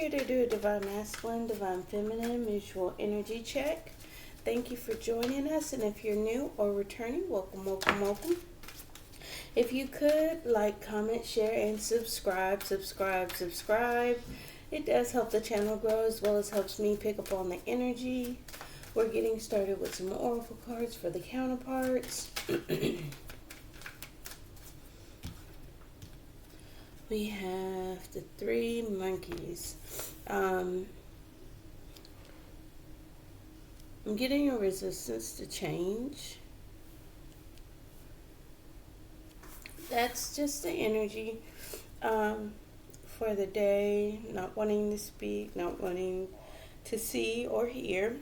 here to do a Divine Masculine, Divine Feminine mutual energy check. Thank you for joining us, and if you're new or returning, welcome, welcome, welcome. If you could like, comment, share, and subscribe. It does help the channel grow as well as helps me pick up on the energy. We're getting started with some oracle cards for the counterparts. We have the 3 monkeys. I'm getting a resistance to change. That's just the energy for the day. Not wanting to speak, not wanting to see or hear.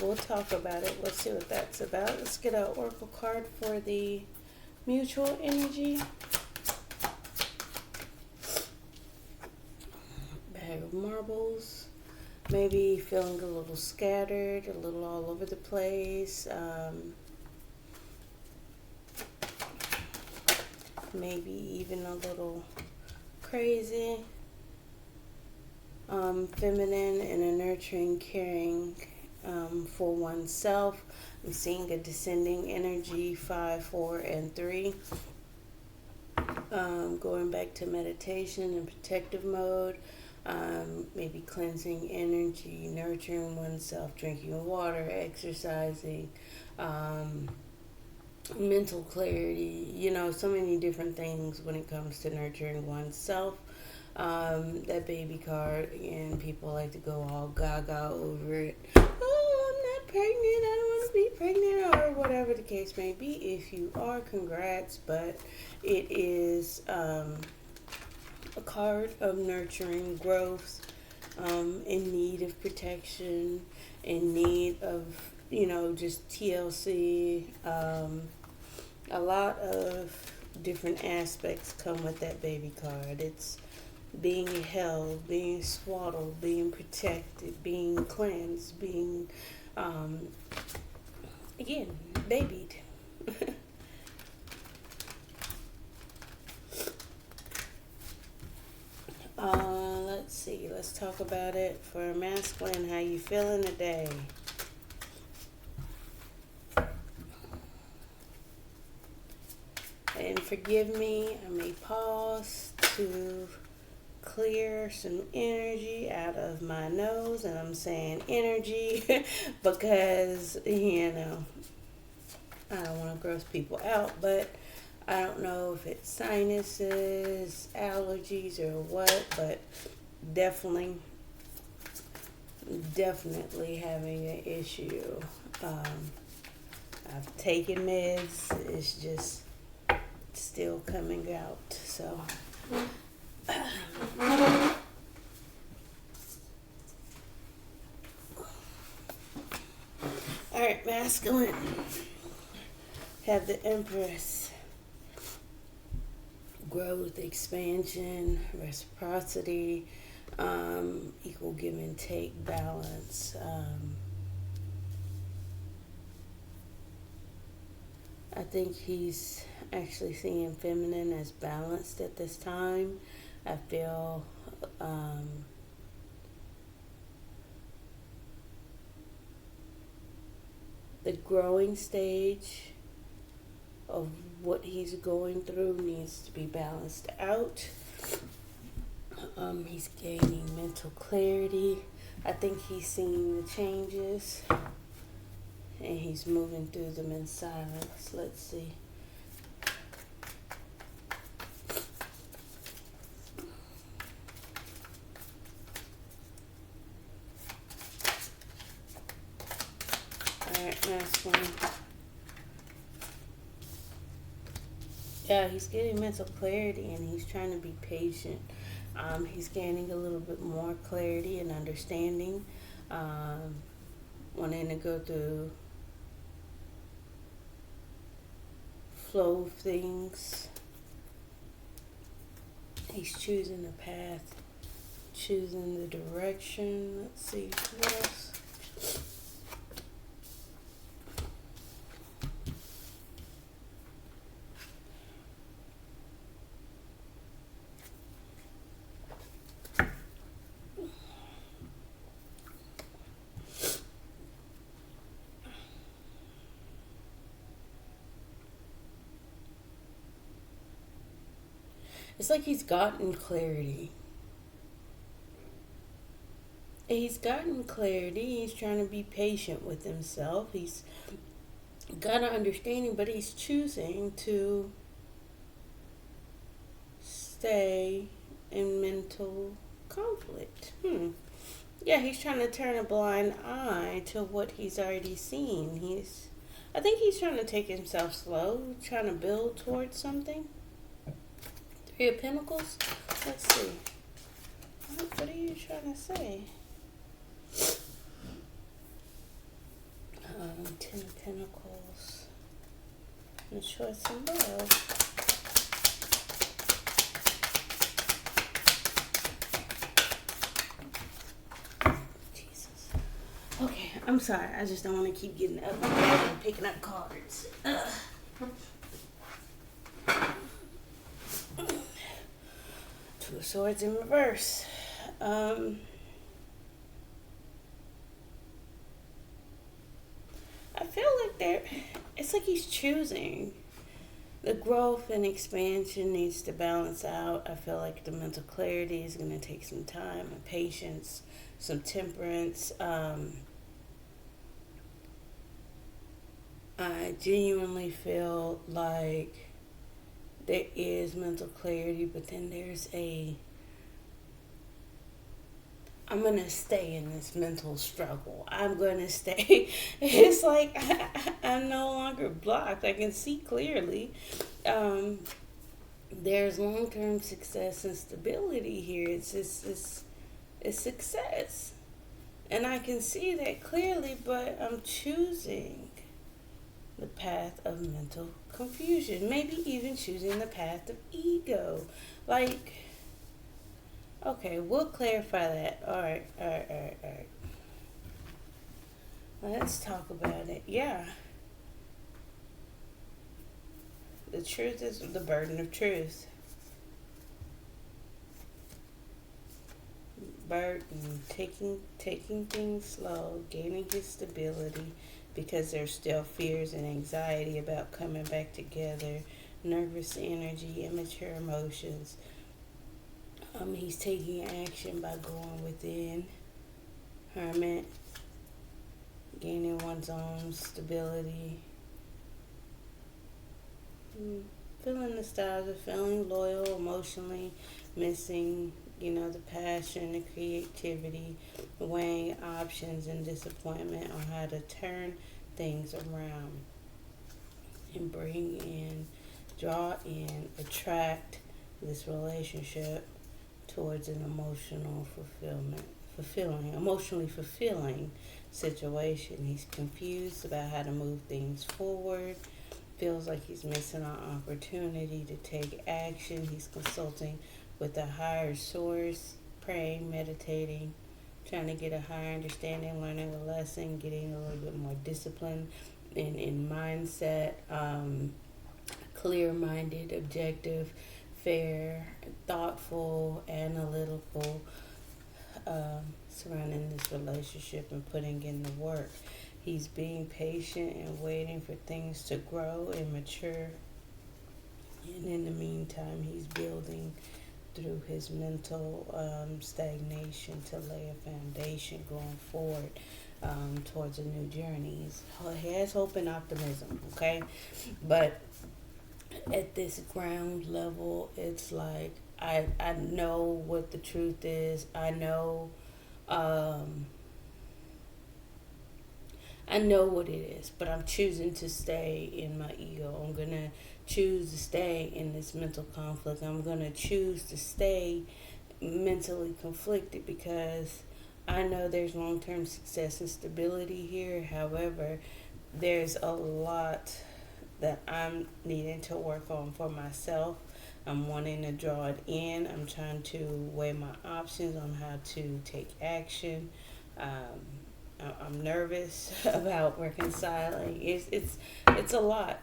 We'll talk about it. Let's see what that's about. Let's get an oracle card for the mutual energy. Bag of marbles. Maybe feeling a little scattered, a little all over the place. Maybe even a little crazy. Feminine and a nurturing, caring for oneself. I'm seeing a descending energy, 5, 4, and 3. Going back to meditation and protective mode. Maybe cleansing energy, nurturing oneself, drinking water, exercising, mental clarity, so many different things when it comes to nurturing oneself. That baby card, again, people like to go all gaga over it. Oh, I'm not pregnant, I don't want to be pregnant, or whatever the case may be. If you are, congrats, but it is a card of nurturing growth, in need of protection, in need of, just TLC. A lot of different aspects come with that baby card. It's being held, being swaddled, being protected, being cleansed, being, again, babied. Let's see. Let's talk about it for masculine. How you feeling today? And forgive me, I may pause to clear some energy out of my nose, and I'm saying energy because I don't want to gross people out, but I don't know if it's sinuses, allergies, or what, but definitely having an issue. I've taken meds, it's just still coming out, so alright, masculine. Have the Empress. Growth, expansion, reciprocity, equal give and take, balance. I think he's actually seeing feminine as balanced at this time. I feel the growing stage of what he's going through needs to be balanced out. He's gaining mental clarity. I think he's seeing the changes and he's moving through them in silence. Let's see. Alright, masculine. Yeah, he's getting mental clarity and he's trying to be patient. He's gaining a little bit more clarity and understanding. Wanting to go through flow of things. He's choosing the path, choosing the direction. Let's see what else. It's like he's gotten clarity. He's gotten clarity. He's trying to be patient with himself. He's got an understanding, but he's choosing to stay in mental conflict. Yeah, he's trying to turn a blind eye to what he's already seen. I think he's trying to take himself slow, trying to build towards something. Three of Pentacles. Let's see. What are you trying to say? Ten of Pentacles. And choice and love. Okay, I'm sorry. I just don't want to keep getting up and picking up cards. Two of Swords in reverse. I feel like it's like he's choosing. The growth and expansion needs to balance out. I feel like the mental clarity is going to take some time and patience, some temperance. I genuinely feel like there is mental clarity, but then I'm going to stay in this mental struggle. I'm going to stay. It's like I'm no longer blocked. I can see clearly. There's long-term success and stability here. It's success. And I can see that clearly, but I'm choosing the path of mental confusion. Maybe even choosing the path of ego. Like, okay, we'll clarify that. All right. Let's talk about it. Yeah. The truth is the burden of truth. Burden, taking things slow, gaining his stability, because there's still fears and anxiety about coming back together, nervous energy, immature emotions. He's taking action by going within. Hermit, gaining one's own stability. Feeling nostalgia, feeling loyal, emotionally missing, the passion, the creativity, weighing options and disappointment on how to turn things around and draw in, attract this relationship towards an emotionally fulfilling situation. He's confused about how to move things forward. Feels like he's missing an opportunity to take action. He's consulting with a higher source, praying, meditating, trying to get a higher understanding, learning a lesson, getting a little bit more discipline in mindset, clear-minded, objective, fair, thoughtful, analytical, surrounding this relationship and putting in the work. He's being patient and waiting for things to grow and mature. And in the meantime, he's building through his mental stagnation to lay a foundation going forward towards a new journey. He has hope and optimism, okay? But at this ground level, it's like I know what the truth is. I know what it is, but I'm choosing to stay in my ego. I'm going to choose to stay in this mental conflict. I'm going to choose to stay mentally conflicted because I know there's long-term success and stability here. However, there's a lot that I'm needing to work on for myself. I'm wanting to draw it in. I'm trying to weigh my options on how to take action. I'm nervous about reconciling. It's a lot.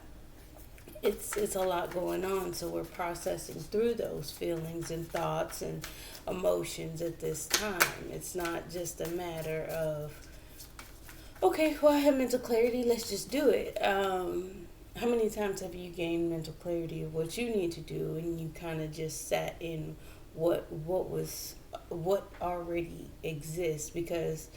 It's a lot going on. So we're processing through those feelings and thoughts and emotions at this time. It's not just a matter of, okay, well, I have mental clarity. Let's just do it. How many times have you gained mental clarity of what you need to do, and you kind of just sat in what already exists? Because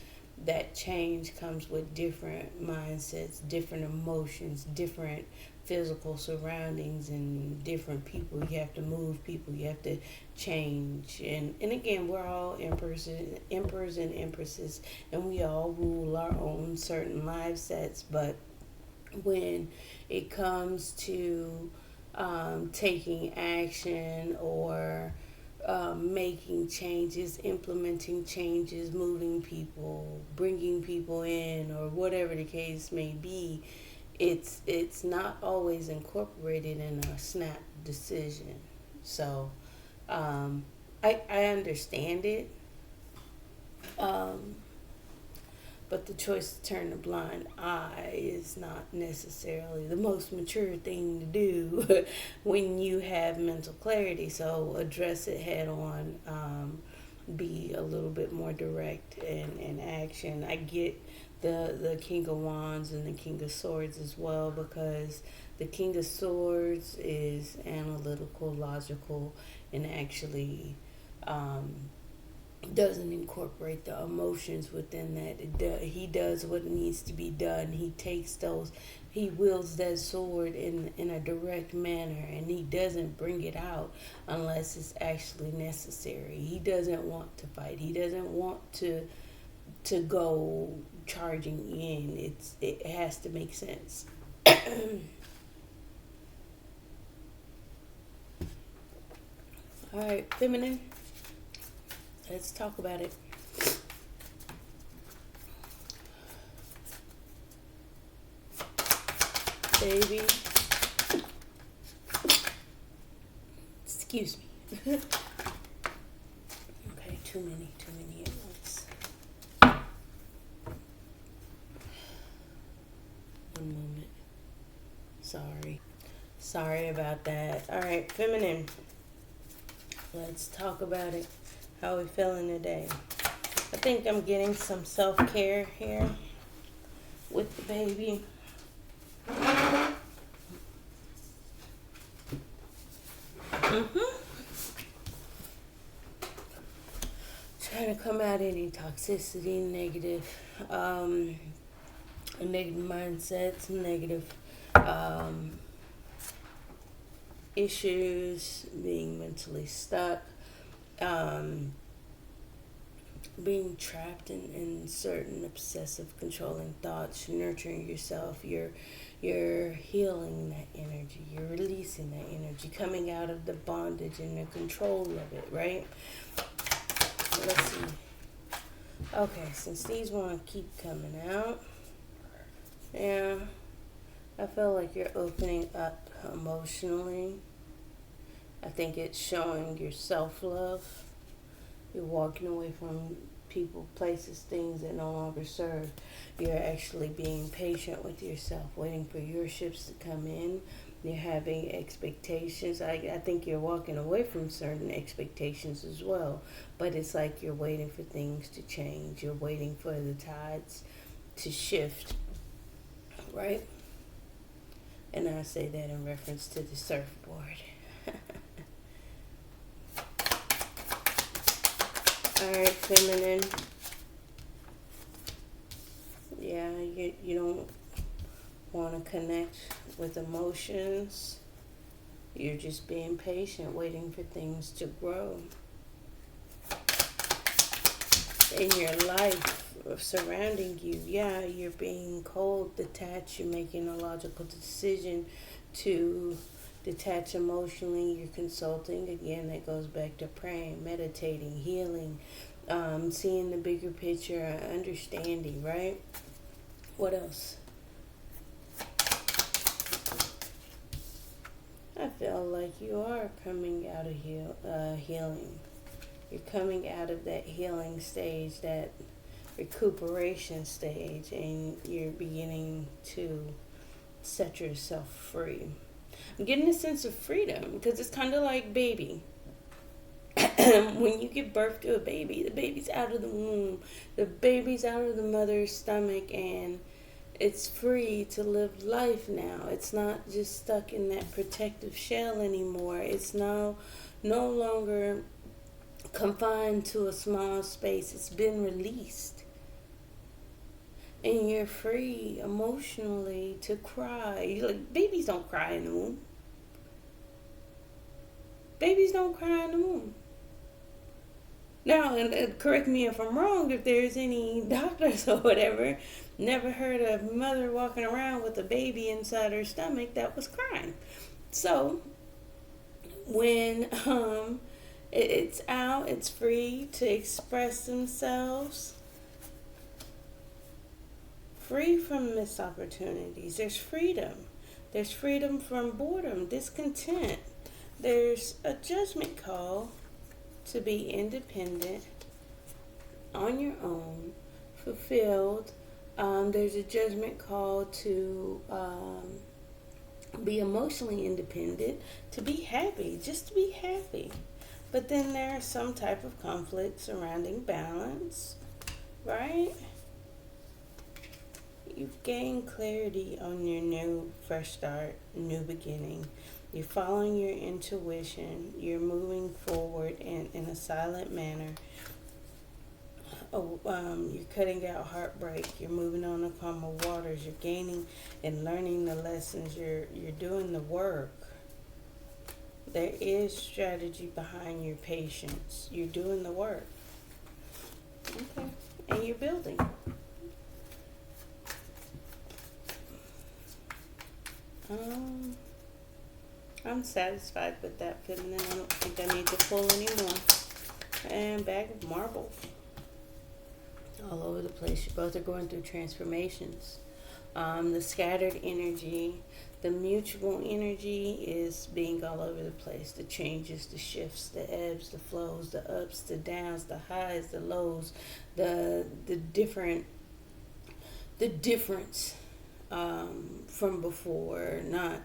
that change comes with different mindsets, different emotions, different physical surroundings, and different people. You have to move people, you have to change. And again, we're all emperors and empresses, and we all rule our own certain life sets. But when it comes to taking action or making changes, implementing changes, moving people, bringing people in, or whatever the case may be, it's not always incorporated in a snap decision. So I understand it, um, but the choice to turn a blind eye is not necessarily the most mature thing to do when you have mental clarity. So address it head on. Be a little bit more direct in action. I get the King of Wands and the King of Swords as well, because the King of Swords is analytical, logical, and actually um, doesn't incorporate the emotions within that. He does what needs to be done. He takes those, he wields that sword in a direct manner, and he doesn't bring it out unless it's actually necessary. He doesn't want to fight. He doesn't want to go charging in. It has to make sense. All right, feminine. Let's talk about it. Baby. Excuse me. Okay, too many at once. One moment. Sorry about that. All right, feminine. Let's talk about it. How are we feeling today? I think I'm getting some self-care here with the baby. Trying to come out any toxicity, negative mindsets, negative issues, being mentally stuck, being trapped in certain obsessive controlling thoughts, nurturing yourself. You're healing that energy, you're releasing that energy, coming out of the bondage and the control of it, right? Let's see. Okay, since these want to keep coming out, yeah, I feel like you're opening up emotionally. I think it's showing your self-love. You're walking away from people, places, things that no longer serve. You're actually being patient with yourself, waiting for your ships to come in. You're having expectations. I think you're walking away from certain expectations as well. But it's like you're waiting for things to change. You're waiting for the tides to shift, right? And I say that in reference to the surfboard. Alright, feminine. Yeah, you don't want to connect with emotions. You're just being patient, waiting for things to grow in your life surrounding you. Yeah, you're being cold, detached. You're making a logical decision to detach emotionally. You're consulting. Again, that goes back to praying, meditating, healing, seeing the bigger picture, understanding, right? What else? I feel like you are coming out of healing. You're coming out of that healing stage, that recuperation stage, and you're beginning to set yourself free. I'm getting a sense of freedom because it's kind of like baby. When you give birth to a baby, the baby's out of the womb, the baby's out of the mother's stomach, and It's free to live life now. It's not just stuck in that protective shell anymore. It's now no longer confined to a small space. It's been released. And you're free emotionally to cry. Like, babies don't cry in the womb. Babies don't cry in the womb. Now, and correct me if I'm wrong, if there's any doctors or whatever, never heard a mother walking around with a baby inside her stomach that was crying. So, when it's out, it's free to express themselves, free from missed opportunities. There's freedom. There's freedom from boredom, discontent. There's a judgment call to be independent, on your own, fulfilled. There's a judgment call to be emotionally independent, to be happy, just to be happy. But then there's some type of conflict surrounding balance, right? You've gained clarity on your new fresh start, new beginning. You're following your intuition. You're moving forward in a silent manner. You're cutting out heartbreak. You're moving on to calmer waters. You're gaining and learning the lessons. You're doing the work. There is strategy behind your patience. You're doing the work. Okay. And you're building. I'm satisfied with that, feminine. I don't think I need to pull anymore. And bag of marbles. All over the place. You both are going through transformations. The scattered energy, the mutual energy is being all over the place. The changes, the shifts, the ebbs, the flows, the ups, the downs, the highs, the lows, the difference from before. Not,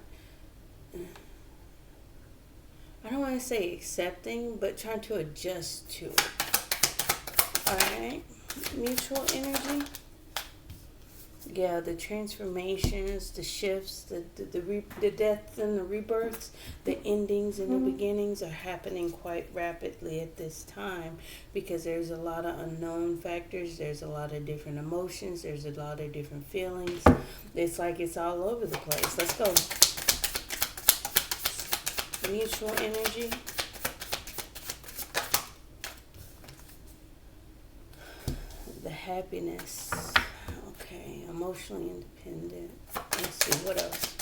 I don't want to say accepting, but trying to adjust to it. Alright? Mutual energy. Yeah, the transformations, the shifts, the deaths and the rebirths, the endings and the beginnings are happening quite rapidly at this time because there's a lot of unknown factors, there's a lot of different emotions, there's a lot of different feelings. It's like it's all over the place. Let's go. Mutual energy. The happiness. Okay, emotionally independent. Let's see, what else?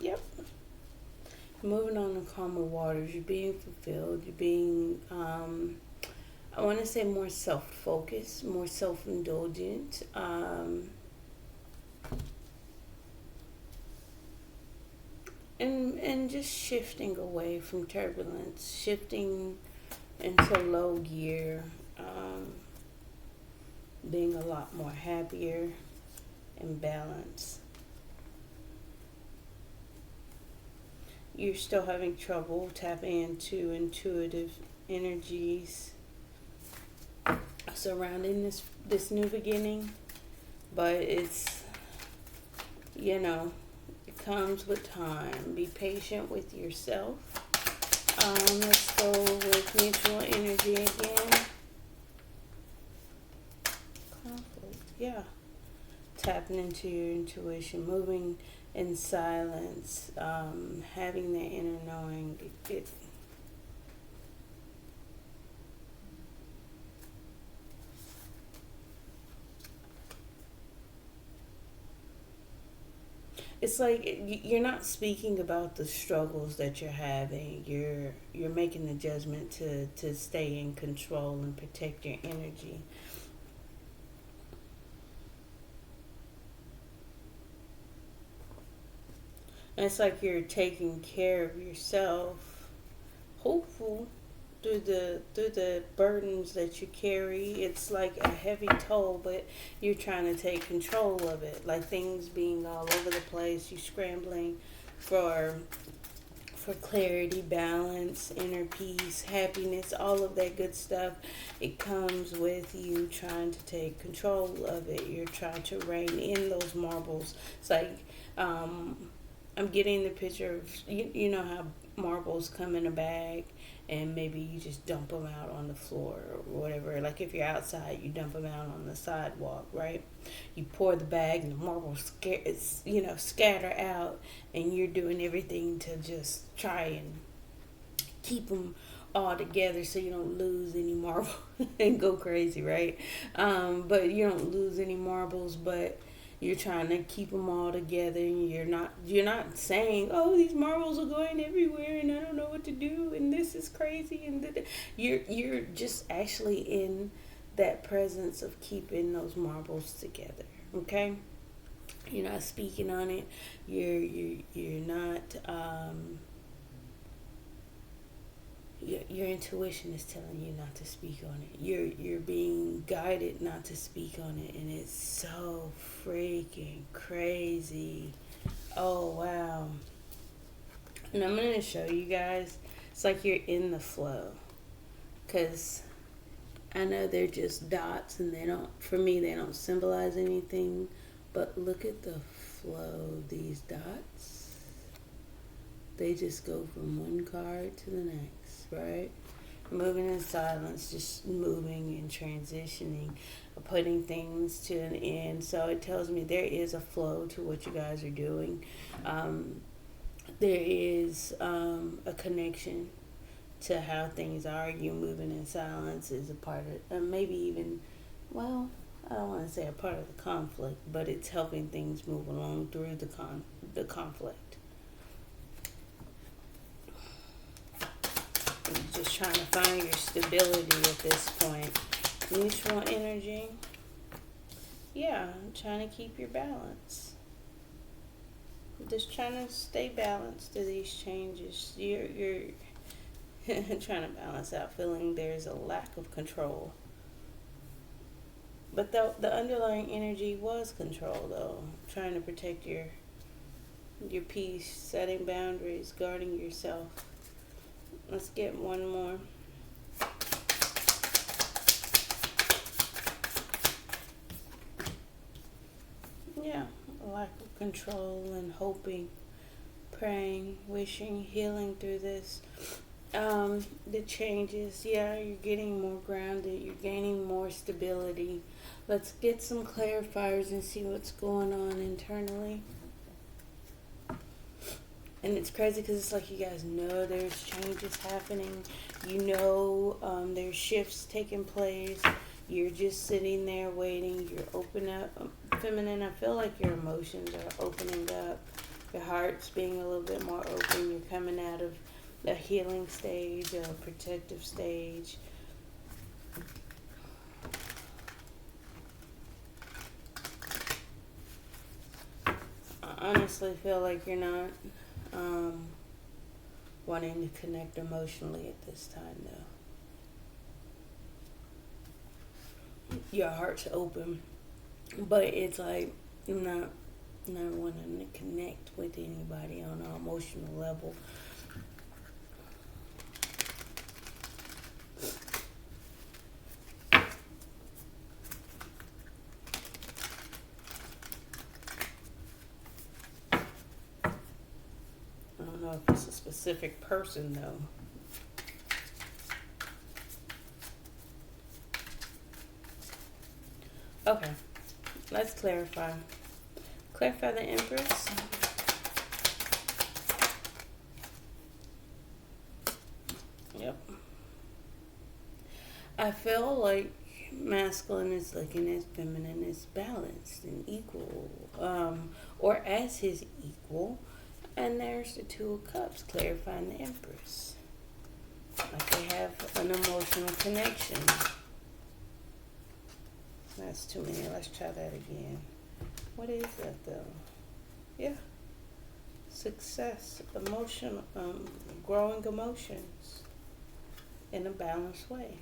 Yep. Moving on to calmer waters. You're being fulfilled. You're being, I want to say more self-focused, more self-indulgent. And just shifting away from turbulence, shifting into low gear, being a lot more happier and balanced. You're still having trouble tapping into intuitive energies surrounding this new beginning, but it's, it comes with time. Be patient with yourself. Let's go with mutual energy again. Conflict, yeah. Tapping into your intuition, moving in silence, having the inner knowing. It's like you're not speaking about the struggles that you're having. You're making the judgment to stay in control and protect your energy. And it's like you're taking care of yourself, hopeful through the burdens that you carry. It's like a heavy toll, but you're trying to take control of it. Like things being all over the place, you scrambling for for clarity, balance, inner peace, happiness, all of that good stuff. It comes with you trying to take control of it. You're trying to rein in those marbles. It's like, I'm getting the picture of, you know how marbles come in a bag and maybe you just dump them out on the floor or whatever. Like if you're outside, you dump them out on the sidewalk, right? You pour the bag and the marbles scatter out, and you're doing everything to just try and keep them all together so you don't lose any marbles and go crazy, right? But you don't lose any marbles, but you're trying to keep them all together, and you're not saying, oh, these marbles are going everywhere and I don't know what to do and this is crazy, and you're just actually in that presence of keeping those marbles together. Okay, you're not speaking on it. You're not your intuition is telling you not to speak on it. You're being guided not to speak on it, and it's so freaking crazy. Oh wow. And I'm going to show you guys. It's like you're in the flow, cuz I know they're just dots and for me they don't symbolize anything, but look at the flow of these dots. They just go from one card to the next, right? Moving in silence, just moving and transitioning, putting things to an end. So it tells me there is a flow to what you guys are doing. There is a connection to how things are. You moving in silence is a part of, maybe even, well, I don't want to say a part of the conflict, but it's helping things move along through the conflict. You're just trying to find your stability at this point. Neutral energy. Yeah, I'm trying to keep your balance. Just trying to stay balanced to these changes. You're trying to balance out, feeling there's a lack of control. But the underlying energy was control, though. Trying to protect your peace, setting boundaries, guarding yourself. Let's get one more. Yeah, a lack of control and hoping, praying, wishing, healing through this. The changes, yeah, you're getting more grounded, you're gaining more stability. Let's get some clarifiers and see what's going on internally. And it's crazy because it's like you guys know there's changes happening. You know there's shifts taking place. You're just sitting there waiting. You're open up. Feminine, I feel like your emotions are opening up. Your heart's being a little bit more open. You're coming out of a healing stage, a protective stage. I honestly feel like you're not wanting to connect emotionally at this time, though. Your heart's open, but it's like I'm not wanting to connect with anybody on an emotional level. I don't know if it's a specific person, though. Okay, let's clarify. Clarify the Empress. Yep. I feel like masculine is looking at feminine as balanced and equal, or as his equal. And there's the Two of Cups, clarifying the Empress. Like they have an emotional connection. That's too many. Let's try that again. What is that, though? Yeah. Success, emotional, growing emotions in a balanced way.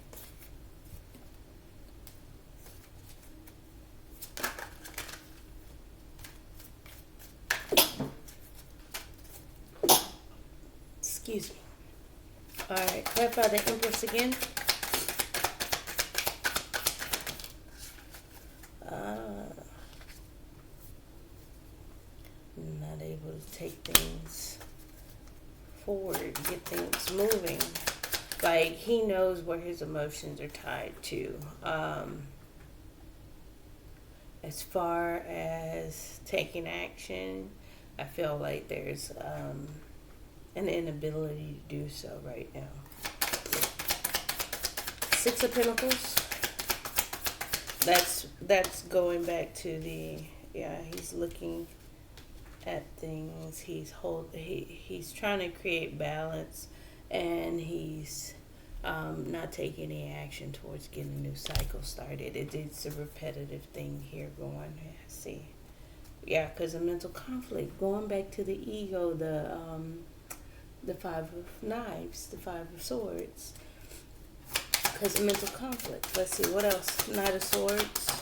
Excuse me. Alright, clarify the Empress again. Not able to take things forward, get things moving. Like, he knows where his emotions are tied to. As far as taking action, I feel like there's an inability to do so right now. Six of Pentacles. That's going back to he's looking at things. He's trying to create balance, and he's not taking any action towards getting a new cycle started. It's a repetitive thing here going. See, because of mental conflict. Going back to the ego, the Five of Knives, the Five of Swords. Because of mental conflict. Let's see, what else? Knight of Swords.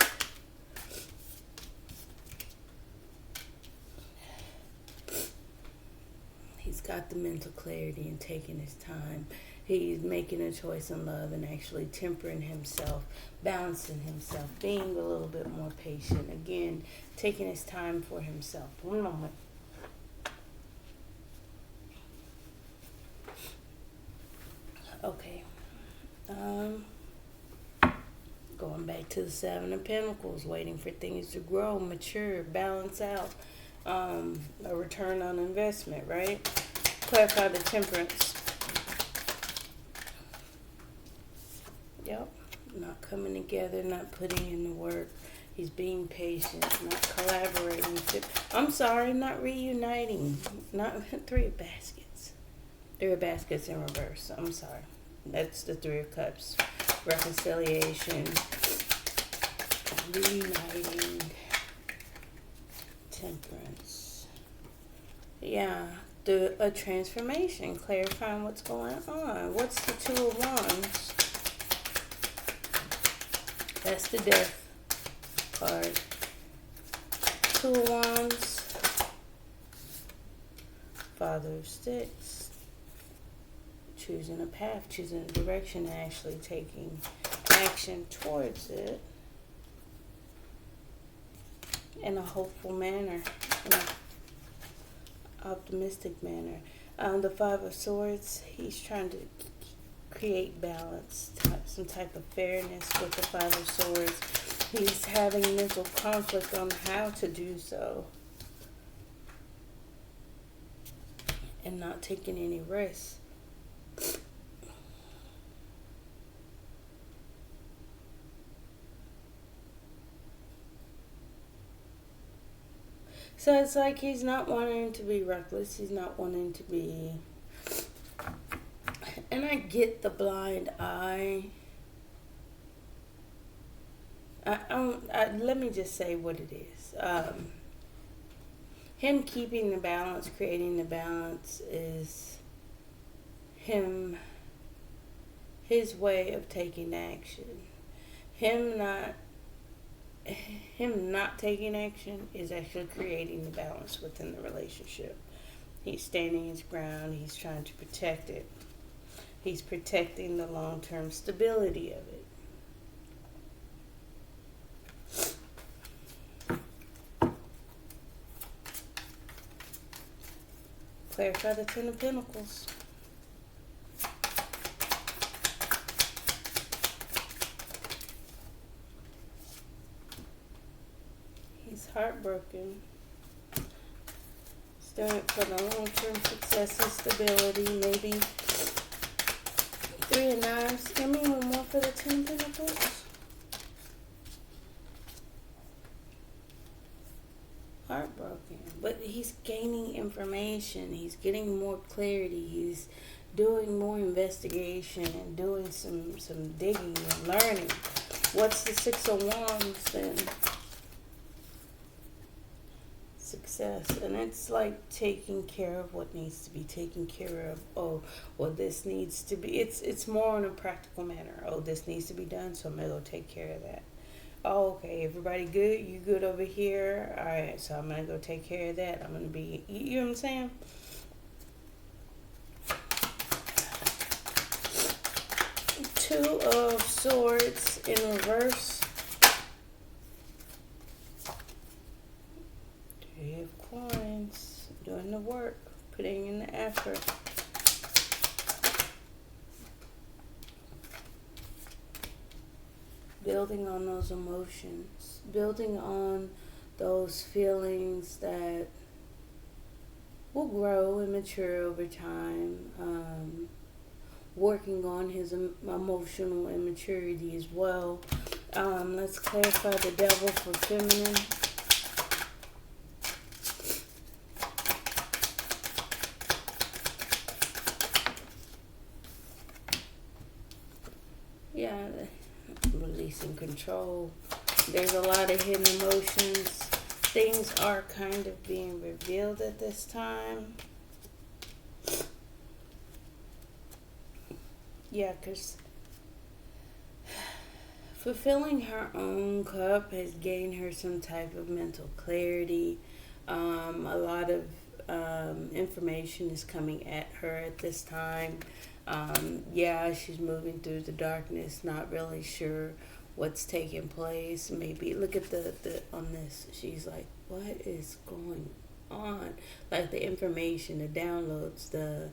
He's got the mental clarity and taking his time. He's making a choice in love and actually tempering himself, balancing himself, being a little bit more patient. Again, taking his time for himself. One moment. Okay. Going back to the Seven of Pentacles, waiting for things to grow, mature, balance out, a return on investment, right? Clarify the Temperance. Yep, not coming together, not putting in the work. He's being patient, not collaborating. I'm sorry, not reuniting. Not Three of Baskets. Three of Baskets in reverse. I'm sorry. That's the Three of Cups. Reconciliation, reuniting, Temperance. Yeah, a transformation, clarifying what's going on. What's the Two of Wands? That's the Death card. Two of Wands, Father of Sticks. Choosing a path, choosing a direction, and actually taking action towards it in a hopeful manner, in an optimistic manner. The Five of Swords, he's trying to create balance, some type of fairness with the Five of Swords. He's having mental conflict on how to do so and not taking any risks. So it's like he's not wanting to be reckless. He's not wanting to be... And I get the blind eye. Let me just say what it is. Him keeping the balance, creating the balance is his way of taking action. Him not taking action is actually creating the balance within the relationship. He's standing his ground. He's trying to protect it. He's protecting the long-term stability of it. Clarify the Ten of Pentacles. He's heartbroken. He's doing it for the long-term success and stability. Maybe Three of Knives. Give me one more for the Ten of Pentacles. Heartbroken. But he's gaining information. He's getting more clarity. He's doing more investigation and doing some digging and learning. What's the Six of Wands then? Success. And it's like taking care of what needs to be taken care of. Oh, well, this needs to be... It's more in a practical manner. Oh, this needs to be done, so I'm going to go take care of that. Oh, okay, everybody good? You good over here? All right, so I'm going to go take care of that. I'm going to be... You know what I'm saying? Two of Swords in reverse. Three of Coins. Doing the work. Putting in the effort. Building on those emotions. Building on those feelings that will grow and mature over time. Working on his emotional immaturity as well. Let's clarify the Devil for feminine. Yeah, releasing control. There's a lot of hidden emotions. Things are kind of being revealed at this time. Yeah, because fulfilling her own cup has gained her some type of mental clarity. A lot of information is coming at her at this time. Yeah, she's moving through the darkness, not really sure what's taking place. Maybe look at the on this. She's like, what is going on? Like the information, the downloads, the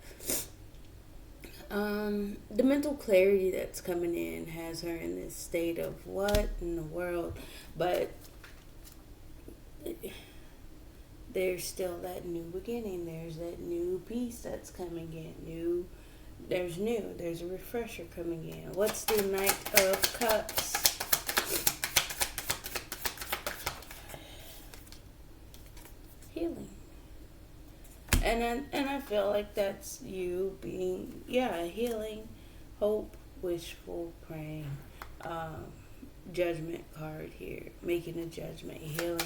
mental clarity that's coming in has her in this state of what in the world, but there's still that new beginning. There's that new piece that's coming in. There's a refresher coming in. What's the Knight of Cups? Healing. And I feel like that's you being, healing, hope, wishful, praying, judgment card here, making a judgment. Healing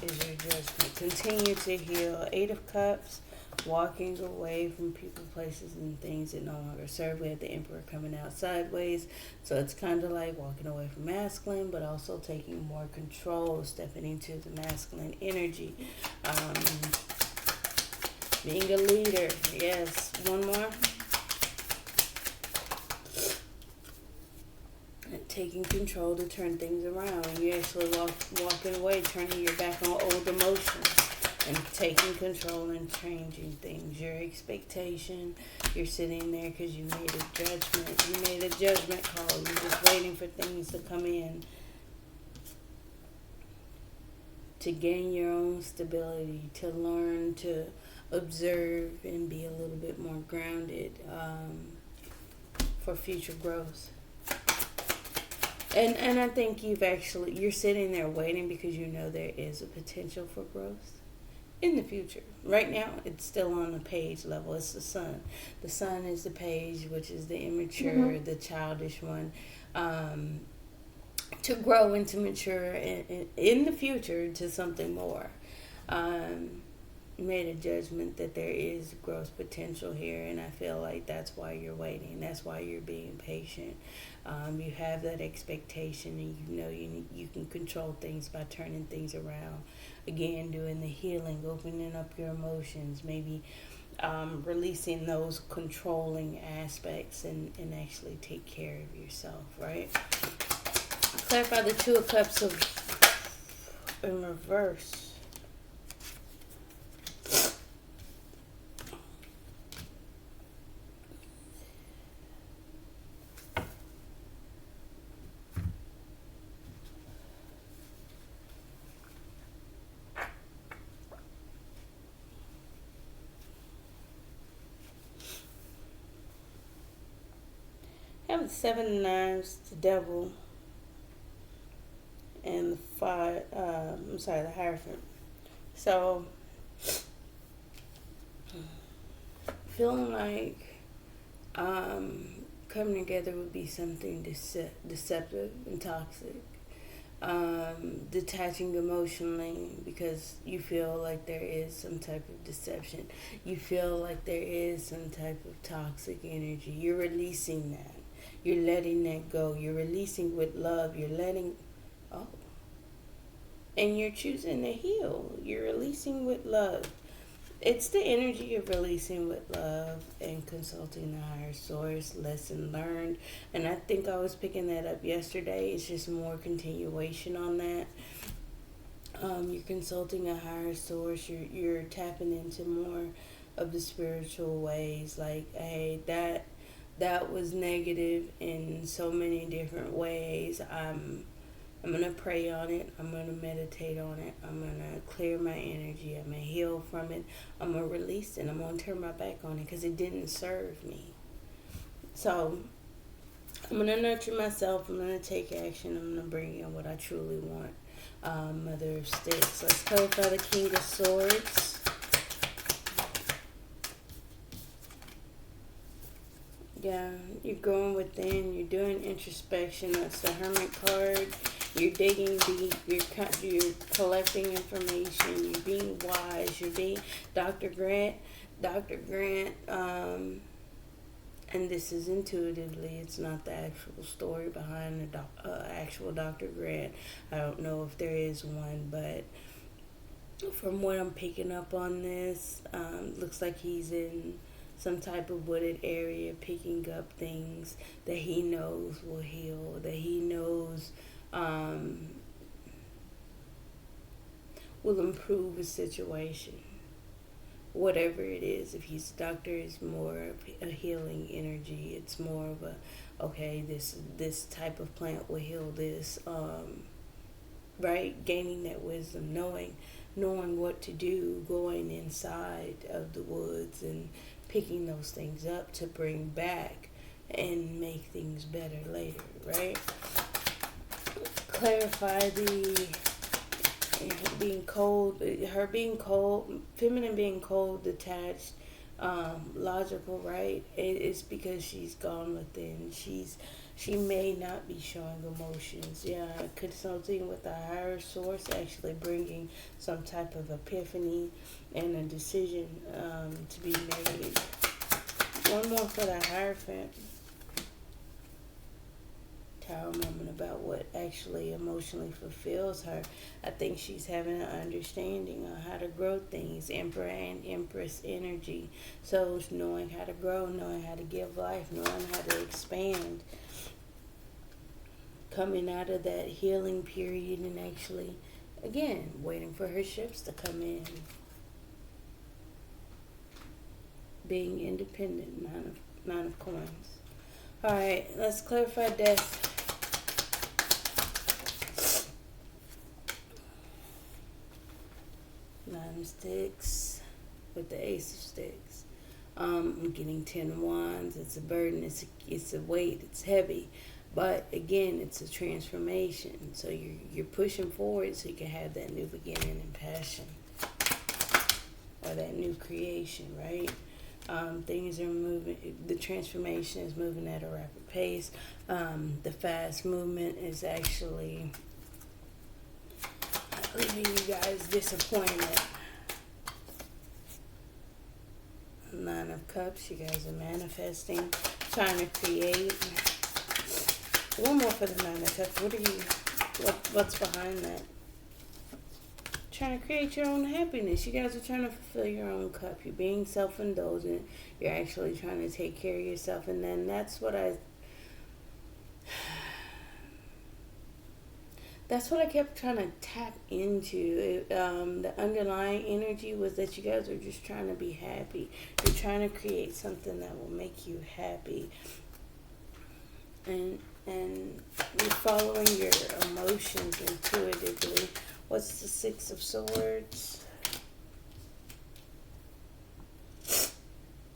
is your judgment. Continue to heal. Eight of Cups, walking away from people, places, and things that no longer serve. We have the Emperor coming out sideways, so it's kind of like walking away from masculine, but also taking more control, stepping into the masculine energy. Being a leader. Yes. One more. And taking control to turn things around. You're actually walking away, turning your back on old emotions and taking control and changing things. Your expectation. You're sitting there because you made a judgment. You made a judgment call. You're just waiting for things to come in. To gain your own stability. To learn to observe and be a little bit more grounded for future growth. And I think you're sitting there waiting because you know there is a potential for growth in the future. Right now, it's still on the page level. It's the sun. The sun is the page, which is the immature, the childish one. To grow and to mature in the future to something more. Made a judgment that there is growth potential here, and I feel like that's why you're waiting. That's why you're being patient. You have that expectation, and you know you can control things by turning things around. Again, doing the healing, opening up your emotions, maybe releasing those controlling aspects and actually take care of yourself, right? Clarify the Two of Cups in reverse. Have the Seven of Knives, the Devil, and the the Hierophant. So, feeling like coming together would be something deceptive and toxic. Detaching emotionally because you feel like there is some type of deception. You feel like there is some type of toxic energy. You're releasing that. You're letting that go. You're releasing with love. And you're choosing to heal. You're releasing with love. It's the energy of releasing with love and consulting the higher source, lesson learned. And I think I was picking that up yesterday. It's just more continuation on that. You're consulting a higher source. You're tapping into more of the spiritual ways. Like, hey, that was negative in so many different ways. I'm gonna pray on it. I'm gonna meditate on it. I'm gonna clear my energy. I'm gonna heal from it. I'm gonna release it. I'm gonna turn my back on it because it didn't serve me. So I'm gonna nurture myself. I'm gonna take action. I'm gonna bring in what I truly want. Mother of Sticks. Let's clarify the King of Swords. Yeah, you're going within. You're doing introspection. That's the Hermit card. You're digging deep. You're collecting information. You're being wise. You're being Dr. Grant. Dr. Grant. And this is intuitively. It's not the actual story behind the actual Dr. Grant. I don't know if there is one, but from what I'm picking up on this, looks like he's in some type of wooded area picking up things that he knows will heal, that he knows will improve a situation. Whatever it is, if he's a doctor, it's more of a healing energy. It's more of a, okay, this type of plant will heal this, right? Gaining that wisdom, knowing what to do, going inside of the woods and picking those things up to bring back and make things better later, right? Clarify the being cold, her being cold, feminine being cold, detached, logical, right? It's because she's gone within. She may not be showing emotions. Yeah, consulting with a higher source, actually bringing some type of epiphany and a decision to be made. One more for the Hierophant. Tower moment about what actually emotionally fulfills her. I think she's having an understanding on how to grow things. Emperor and Empress energy. So knowing how to grow, knowing how to give life, knowing how to expand. Coming out of that healing period and actually, again, waiting for her ships to come in. Being independent. Nine of coins. Alright, let's clarify death. Nine of Sticks with the Ace of Sticks. I'm getting 10 of Wands. It's a burden. It's a weight. It's heavy. But again, it's a transformation. So you're pushing forward so you can have that new beginning and passion. Or that new creation, right? Things are moving. The transformation is moving at a rapid pace. The fast movement is actually leaving you guys disappointed. Nine of Cups. You guys are manifesting, trying to create. One more for the Nine of Cups. What's behind that? Trying to create your own happiness. You guys are trying to fulfill your own cup. You're being self-indulgent. You're actually trying to take care of yourself. And then that's what I kept trying to tap into. The underlying energy was that you guys are just trying to be happy. You're trying to create something that will make you happy. And you're following your emotions intuitively. What's the Six of Swords?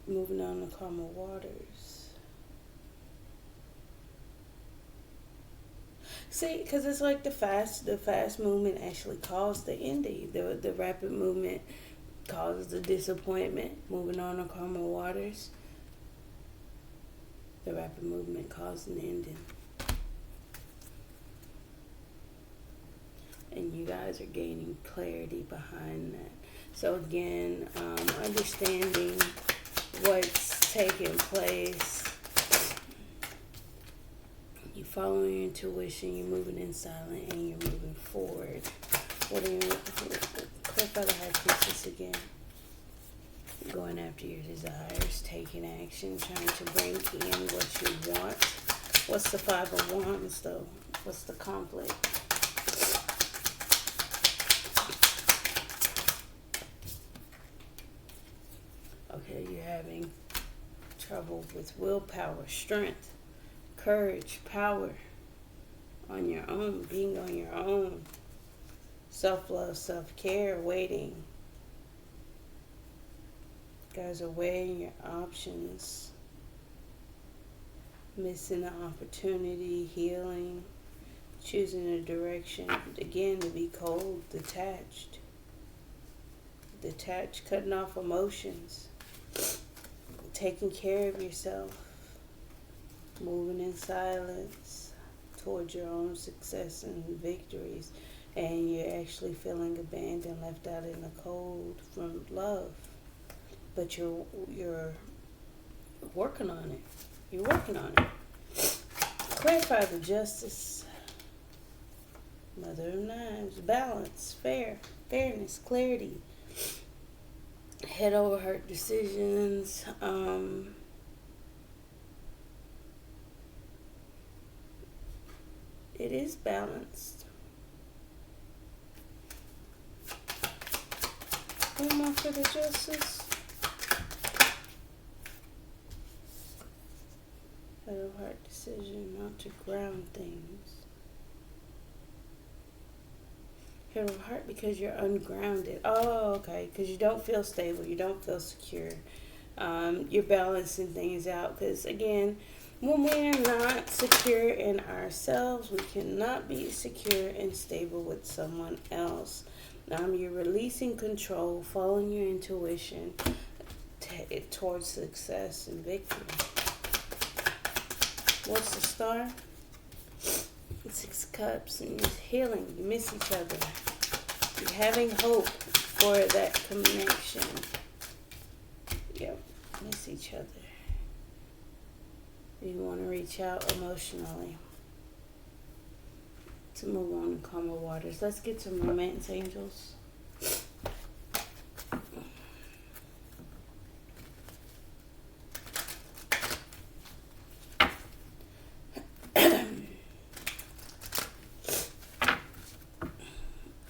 Moving on to calmer waters. See, because it's like the fast movement actually caused the ending. The rapid movement causes the disappointment. Moving on to calmer waters. The rapid movement caused an ending. And you guys are gaining clarity behind that. So again, understanding what's taking place. You're following your intuition, you're moving in silence, and you're moving forward. What are you, clarify the High Priestess again. Going after your desires, taking action, trying to bring in what you want. What's the Five of Wands, though? What's the conflict? Okay, you're having trouble with willpower, strength, courage, power on your own, being on your own, self-love, self-care, waiting. You guys are weighing your options, missing the opportunity, healing, choosing a direction, again, to be cold, detached, cutting off emotions, taking care of yourself, moving in silence towards your own success and victories, and you're actually feeling abandoned, left out in the cold from love. But you're working on it. You're working on it. Clarify the justice. Mother of Knives. Balance. Fairness. Clarity. Head over heart decisions. It is balanced. One more for the justice. Head over heart decision not to ground things. Head over heart because you're ungrounded. Oh, okay. Because you don't feel stable. You don't feel secure. You're balancing things out. Because, again, when we're not secure in ourselves, we cannot be secure and stable with someone else. You're releasing control, following your intuition towards success and victory. What's the star? 6 Cups, and you're healing. You miss each other. You're having hope for that connection. Yep, miss each other. You want to reach out emotionally to move on in calmer waters. Let's get some romance, angels.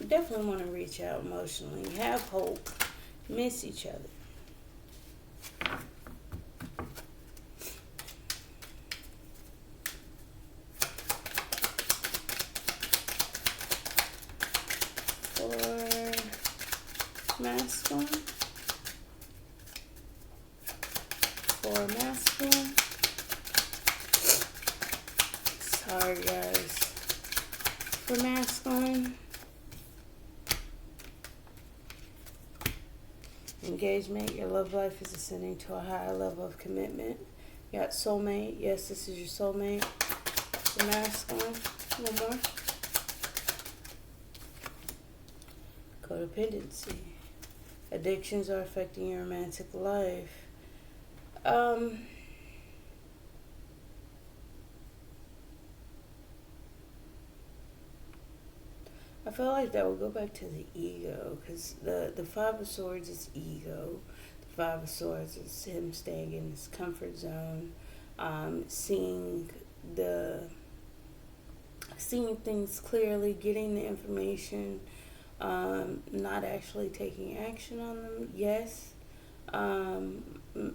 Definitely want to reach out emotionally. Have hope. Miss each other. For masculine. Sorry, guys. For masculine. Engagement, your love life is ascending to a higher level of commitment. You got soulmate. Yes, this is your soulmate. The masculine. One more. Codependency. Addictions are affecting your romantic life. I feel like that will go back to the ego, because the Five of Swords is ego. The Five of Swords is him staying in his comfort zone, seeing things clearly, getting the information, not actually taking action on them. Yes,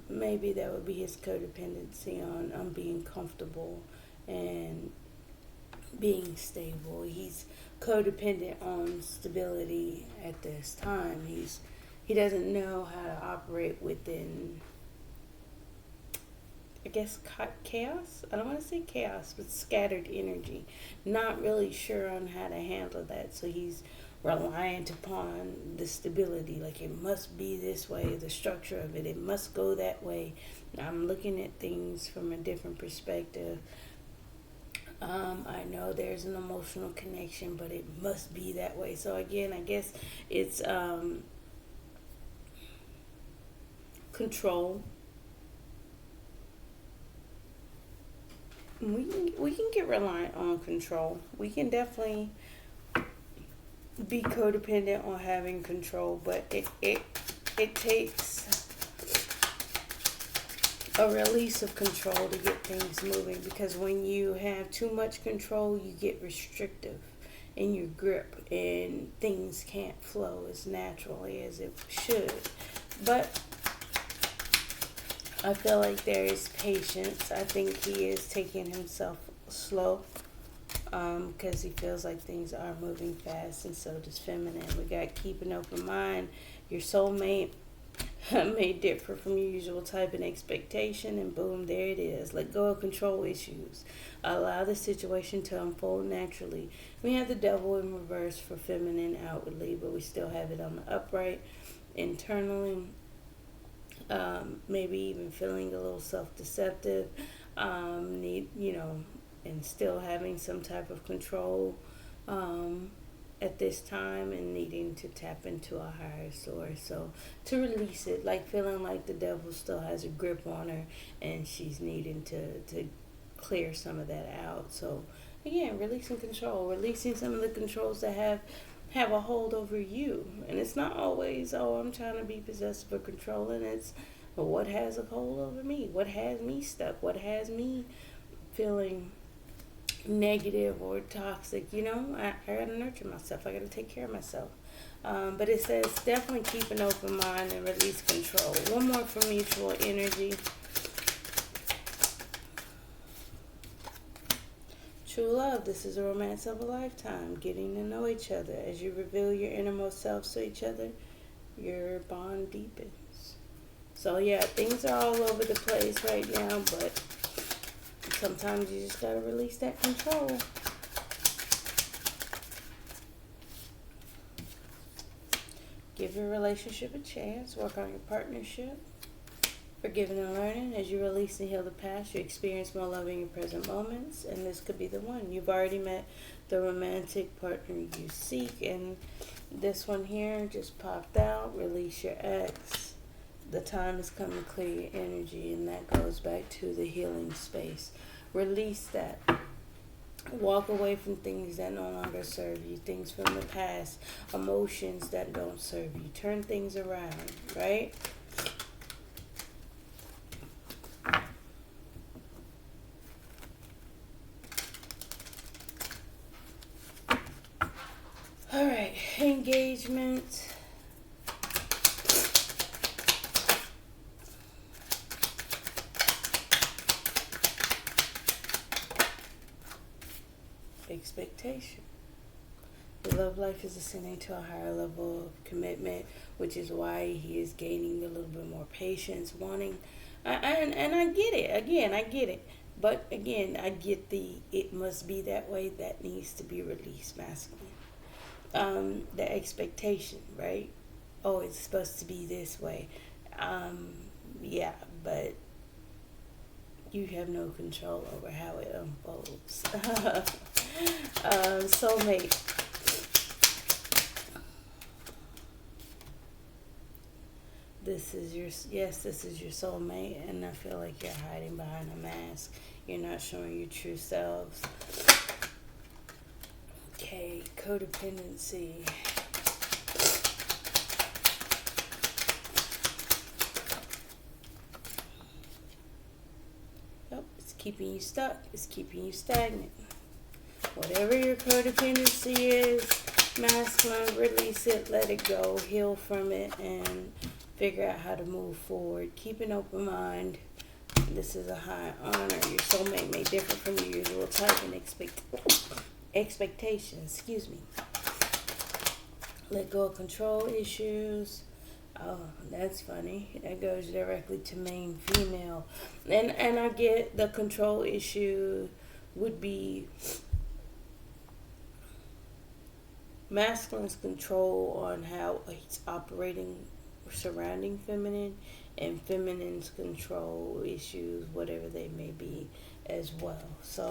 maybe that would be his codependency on being comfortable and being stable. He's codependent on stability at this time. He doesn't know how to operate within, I guess, chaos. I don't want to say chaos, but scattered energy. Not really sure on how to handle that. So he's reliant upon the stability. Like, it must be this way, the structure of it. It must go that way. I'm looking at things from a different perspective. I know there's an emotional connection, but it must be that way. So again, I guess it's control. We can get reliant on control. We can definitely be codependent on having control, but it takes a release of control to get things moving, because when you have too much control, you get restrictive in your grip and things can't flow as naturally as it should. But I feel like there is patience. I think he is taking himself slow, because he feels like things are moving fast, and so does feminine. We got keep an open mind. Your soulmate may differ from your usual type and expectation, and boom, there it is. Let go of control issues. Allow the situation to unfold naturally. We have the devil in reverse for feminine outwardly, but we still have it on the upright internally. Maybe even feeling a little self-deceptive, and still having some type of control at this time, and needing to tap into a higher source. So to release it, like feeling like the devil still has a grip on her, and she's needing to clear some of that out. So again, releasing control, releasing some of the controls that have a hold over you. And it's not always, oh, I'm trying to be possessive or controlling. It's, well, what has a hold over me? What has me stuck? What has me feeling negative or toxic? I gotta nurture myself. I gotta take care of myself. But it says definitely keep an open mind and release control. One more for mutual energy. True love, this is a romance of a lifetime. Getting to know each other. As you reveal your innermost selves to each other, your bond deepens. So yeah, things are all over the place right now, but sometimes you just gotta release that control. Give your relationship a chance. Work on your partnership. Forgiving and learning. As you release and heal the past, you experience more love in your present moments, and this could be the one. You've already met the romantic partner you seek, and this one here just popped out. Release your ex. The time has come to clear your energy, and that goes back to the healing space. Release that. Walk away from things that no longer serve you, things from the past, emotions that don't serve you. Turn things around, right? All right, engagement. Expectation. Your love life is ascending to a higher level of commitment, which is why he is gaining a little bit more patience, wanting, and I get it. Again, I get it. But again, I get it must be that way. That needs to be released, masculine. The expectation, right? Oh, it's supposed to be this way. Yeah, but you have no control over how it unfolds. Soulmate. This is your soulmate, and I feel like you're hiding behind a mask. You're not showing your true selves. Okay, codependency. Nope, it's keeping you stuck. It's keeping you stagnant. Whatever your codependency is, masculine, release it, let it go, heal from it, and figure out how to move forward. Keep an open mind. This is a high honor. Your soulmate may differ from your usual type and expectations. Excuse me. Let go of control issues. Oh, that's funny. That goes directly to main female. And I get the control issue would be masculine's control on how he's operating surrounding feminine, and feminine's control issues, whatever they may be, as well. So,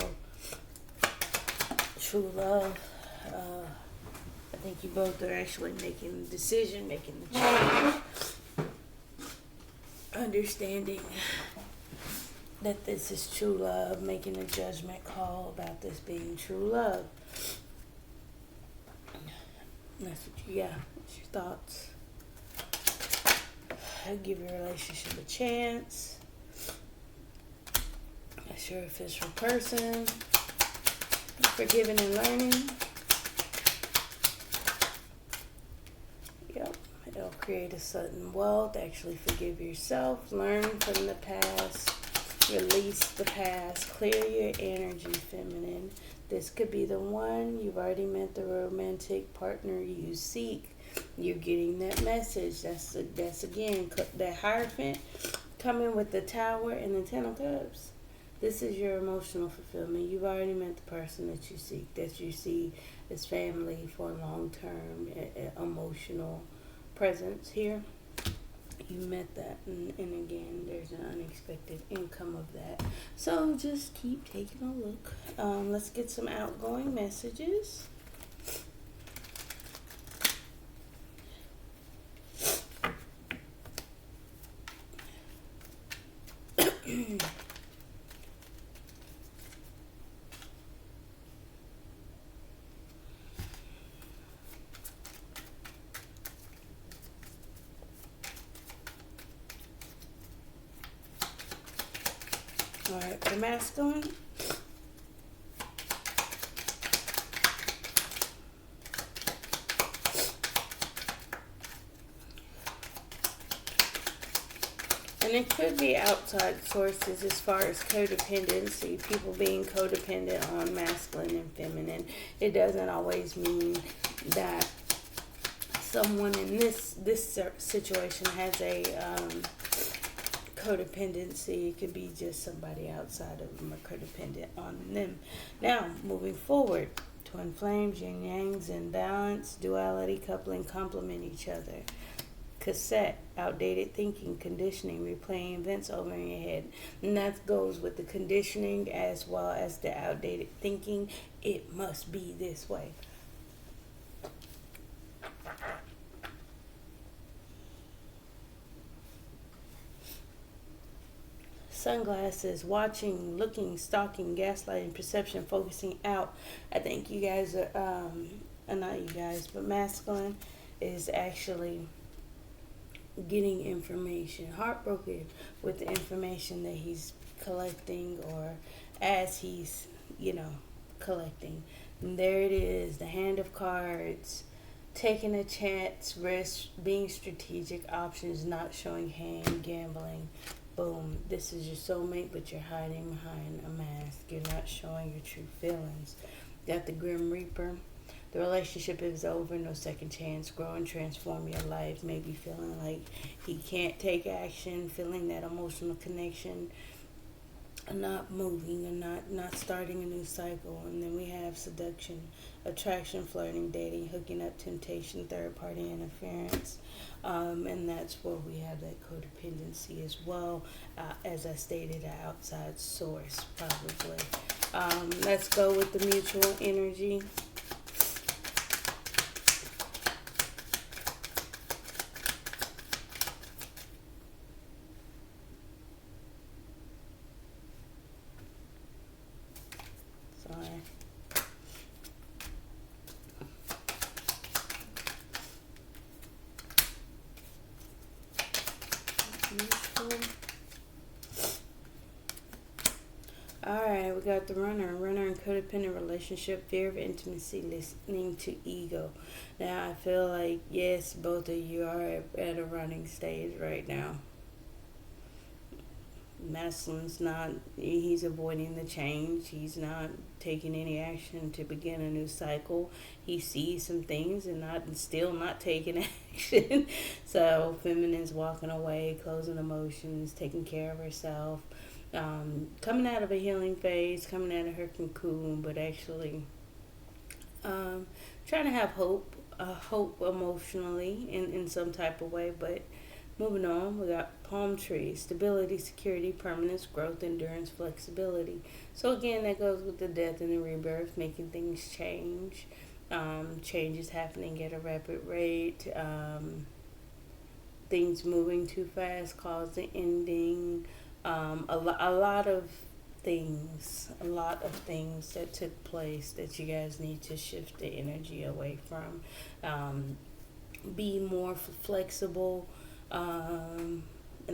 true love. I think you both are actually making the decision, making the change, understanding that this is true love, making a judgment call about this being true love. That's what you got. What's your thoughts? Give your relationship a chance. That's your official person. Forgiving and learning. Yep. It'll create a sudden wealth. Actually forgive yourself. Learn from the past. Release the past. Clear your energy, feminine. This could be the one. You've already met the romantic partner you seek. You're getting that message. That's again that Hierophant coming with the Tower and the Ten of Cups. This is your emotional fulfillment. You've already met the person that you seek, that you see as family for long-term emotional presence here. You met that, and again, there's an unexpected income of that. So just keep taking a look. Let's get some outgoing messages. All right, for masculine. And it could be outside sources as far as codependency, people being codependent on masculine and feminine. It doesn't always mean that someone in this situation has a codependency. It could be just somebody outside of them are codependent on them. Now, moving forward, twin flames, yin yangs in balance, duality, coupling, complement each other. Cassette, outdated thinking, conditioning, replaying events over in your head. And that goes with the conditioning as well as the outdated thinking. It must be this way. Sunglasses, watching, looking, stalking, gaslighting, perception, focusing out. I think you guys are, not you guys, but masculine is actually getting information, heartbroken with the information that he's collecting or as he's, collecting. And there it is, the hand of cards, taking a chance, risk, being strategic, options, not showing hand, gambling. Boom, this is your soulmate, but you're hiding behind a mask. You're not showing your true feelings. Got the Grim Reaper. The relationship is over, no second chance. Grow and transform your life. Maybe feeling like he can't take action, feeling that emotional connection, not moving and not starting a new cycle. And then we have seduction, attraction, flirting, dating, hooking up, temptation, third party interference. And that's where we have that codependency as well. As I stated, an outside source probably. Let's go with the mutual energy. Sorry. Alright, we got the runner. Runner in codependent relationship, fear of intimacy, listening to ego. Now, I feel like, yes, both of you are at a running stage right now. Masculine's not, he's avoiding the change. He's not taking any action to begin a new cycle. He sees some things and still not taking action. So feminine's walking away, closing emotions, taking care of herself, coming out of a healing phase, coming out of her cocoon, but actually trying to have hope emotionally in some type of way, but moving on, we got palm tree, stability, security, permanence, growth, endurance, flexibility. So again, that goes with the death and the rebirth, making things change. Change is happening at a rapid rate. Things moving too fast cause the ending. A lot of things that took place that you guys need to shift the energy away from. Be more flexible. And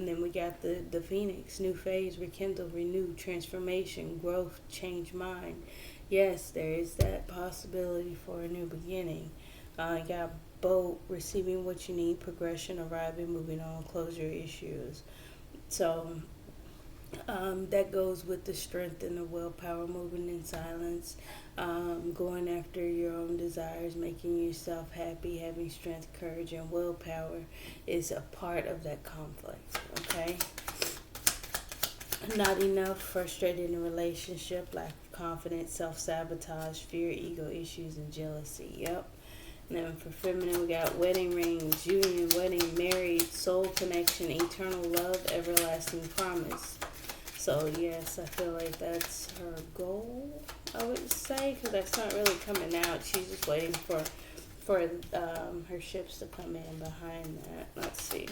And then we got the Phoenix, new phase, rekindle, renew, transformation, growth, change mind. Yes, there is that possibility for a new beginning. You got boat, receiving what you need, progression, arriving, moving on, close your issues. So that goes with the strength and the willpower, moving in silence, going after your own desires, making yourself happy, having strength, courage, and willpower is a part of that conflict. Okay? Not enough, frustrated in a relationship, lack of confidence, self sabotage, fear, ego issues, and jealousy. Yep. And then for feminine, we got wedding rings, union, wedding, married, soul connection, eternal love, everlasting promise. So yes, I feel like that's her goal. I would say, because that's not really coming out. She's just waiting for her ships to come in behind that. Let's see.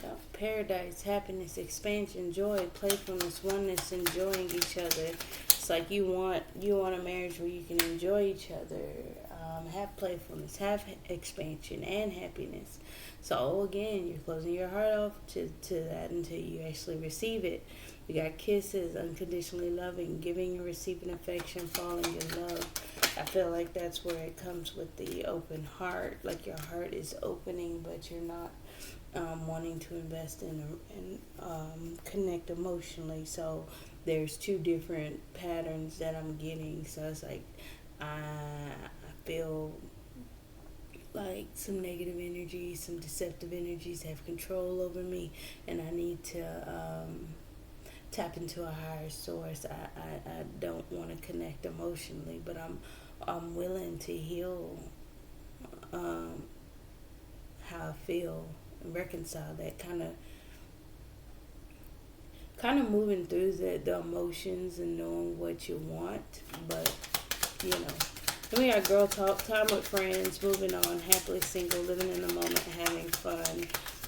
Yeah, paradise, happiness, expansion, joy, playfulness, oneness, enjoying each other. It's like you want a marriage where you can enjoy each other, have playfulness, have expansion, and happiness. So again, you're closing your heart off to that until you actually receive it. We got kisses, unconditionally loving, giving and receiving affection, falling in love. I feel like that's where it comes with the open heart. Like your heart is opening, but you're not wanting to invest and connect emotionally. So there's two different patterns that I'm getting. So it's like I feel like some negative energies, some deceptive energies have control over me, and I need to tap into a higher source. I don't want to connect emotionally, but I'm willing to heal how I feel and reconcile that kind of moving through the emotions and knowing what you want, but you know. Then we got girl talk, time with friends, moving on, happily single, living in the moment, having fun.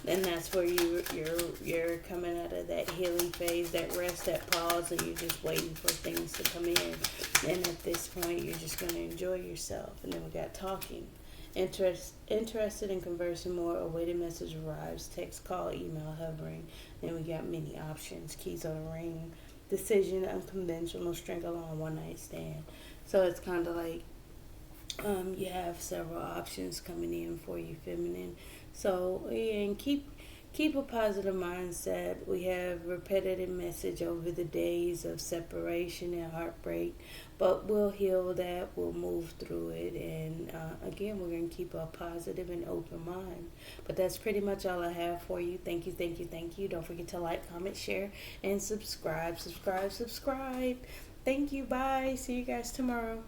And that's where you're coming out of that healing phase, that rest, that pause, and you're just waiting for things to come in. And at this point, you're just going to enjoy yourself. And then we got talking. Interested in conversing more, awaited message arrives, text, call, email, hovering. Then we got many options, keys on a ring, decision, unconventional, string along, one night stand. So it's kind of like you have several options coming in for you, feminine. So yeah, and keep a positive mindset. We have repetitive message over the days of separation and heartbreak, but we'll heal that. We'll move through it, and again, we're gonna keep a positive and open mind. But that's pretty much all I have for you. Thank you, thank you, thank you. Don't forget to like, comment, share, and subscribe. Thank you. Bye. See you guys tomorrow.